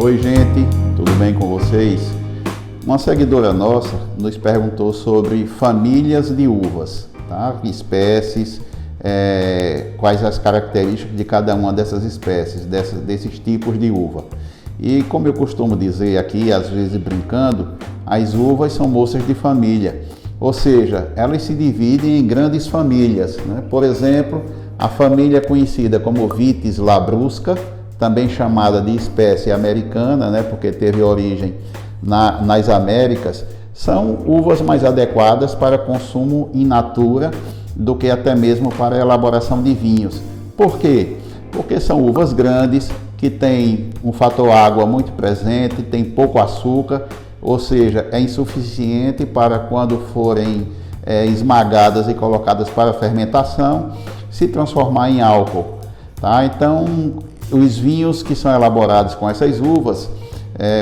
Oi gente, tudo bem com vocês? Uma seguidora nossa nos perguntou sobre famílias de uvas, tá? Espécies, quais as características de cada uma dessas espécies, desses tipos de uva. E como eu costumo dizer aqui, às vezes brincando, as uvas são moças de família, ou seja, elas se dividem em grandes famílias, né? Por exemplo, a família conhecida como Vitis labrusca, também chamada de espécie americana, né? Porque teve origem nas Américas, são uvas mais adequadas para consumo in natura do que até mesmo para a elaboração de vinhos. Por quê? Porque são uvas grandes, que têm um fator água muito presente, tem pouco açúcar, ou seja, é insuficiente para quando forem esmagadas e colocadas para fermentação, se transformar em álcool. Tá? Então, os vinhos que são elaborados com essas uvas,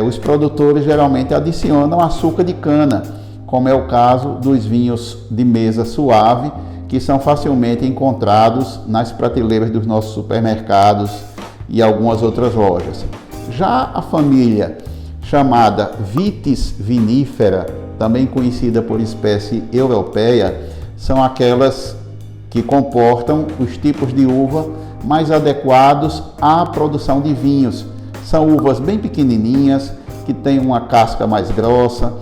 os produtores geralmente adicionam açúcar de cana, como é o caso dos vinhos de mesa suave, que são facilmente encontrados nas prateleiras dos nossos supermercados e algumas outras lojas. Já a família chamada Vitis vinifera, também conhecida por espécie europeia, são aquelas que comportam os tipos de uva mais adequados à produção de vinhos. São uvas bem pequenininhas, que têm uma casca mais grossa,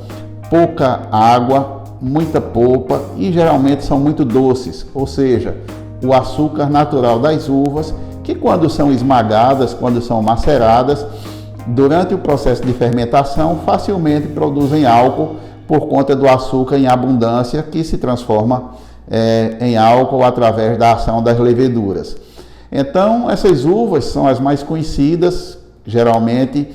pouca água, muita polpa e geralmente são muito doces, ou seja, o açúcar natural das uvas, que quando são esmagadas, quando são maceradas, durante o processo de fermentação, facilmente produzem álcool por conta do açúcar em abundância, que se transforma em álcool através da ação das leveduras. Então, essas uvas são as mais conhecidas. Geralmente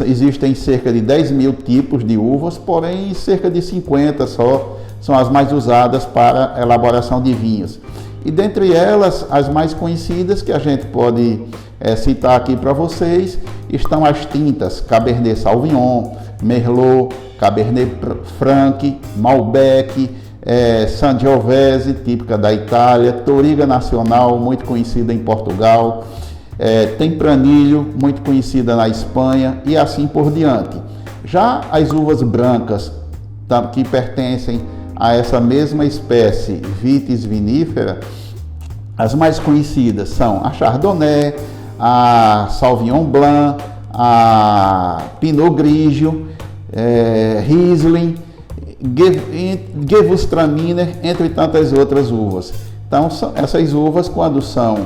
existem cerca de 10 mil tipos de uvas, porém cerca de 50 só são as mais usadas para a elaboração de vinhos. E dentre elas, as mais conhecidas que a gente pode citar aqui para vocês, estão as tintas Cabernet Sauvignon, Merlot, Cabernet Franc, Malbec, Sangiovese, típica da Itália, Touriga Nacional, muito conhecida em Portugal, Tempranillo, muito conhecida na Espanha e assim por diante. Já as uvas brancas, que pertencem a essa mesma espécie Vitis vinifera, as mais conhecidas são a Chardonnay, a Sauvignon Blanc, a Pinot Grigio, Riesling, Gewürztraminer, entre tantas outras uvas. Então, essas uvas, quando são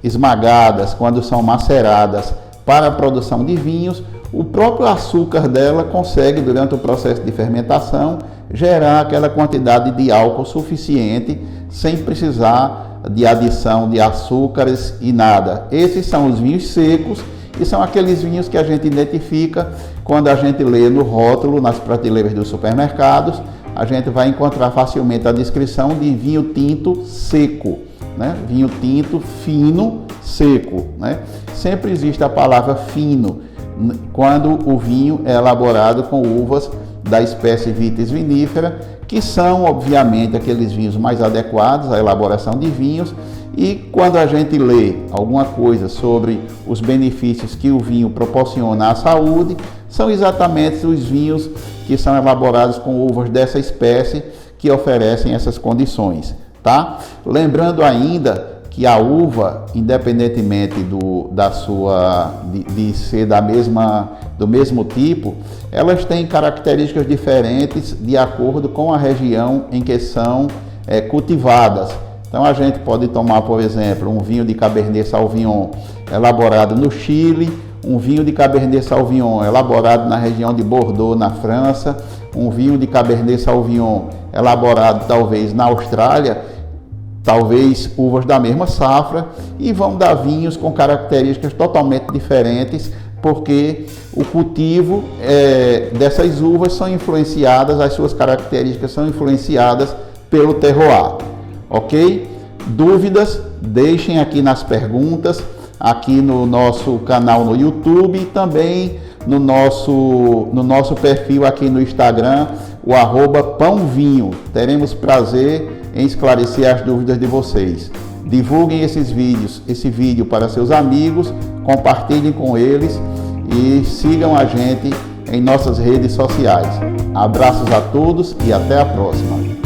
esmagadas, quando são maceradas para a produção de vinhos, o próprio açúcar dela consegue, durante o processo de fermentação, gerar aquela quantidade de álcool suficiente, sem precisar de adição de açúcares e nada. Esses são os vinhos secos e são aqueles vinhos que a gente identifica quando a gente lê no rótulo, nas prateleiras dos supermercados, a gente vai encontrar facilmente a descrição de vinho tinto seco, né? Vinho tinto fino, seco, né? Sempre existe a palavra fino quando o vinho é elaborado com uvas da espécie Vitis vinifera, que são, obviamente, aqueles vinhos mais adequados à elaboração de vinhos. E quando a gente lê alguma coisa sobre os benefícios que o vinho proporciona à saúde, são exatamente os vinhos que são elaborados com uvas dessa espécie que oferecem essas condições, tá? Lembrando ainda que a uva, independentemente de ser do mesmo tipo, elas têm características diferentes de acordo com a região em que são cultivadas. Então a gente pode tomar, por exemplo, um vinho de Cabernet Sauvignon elaborado no Chile, um vinho de Cabernet Sauvignon elaborado na região de Bordeaux, na França, um vinho de Cabernet Sauvignon elaborado talvez na Austrália, talvez uvas da mesma safra, e vão dar vinhos com características totalmente diferentes, porque o cultivo dessas uvas são influenciadas, as suas características são influenciadas pelo terroir. Ok? Dúvidas? Deixem aqui nas perguntas, aqui no nosso canal no YouTube e também no nosso perfil aqui no Instagram, o @pãovinho. Teremos prazer em esclarecer as dúvidas de vocês. Divulguem esse vídeo para seus amigos, compartilhem com eles e sigam a gente em nossas redes sociais. Abraços a todos e até a próxima.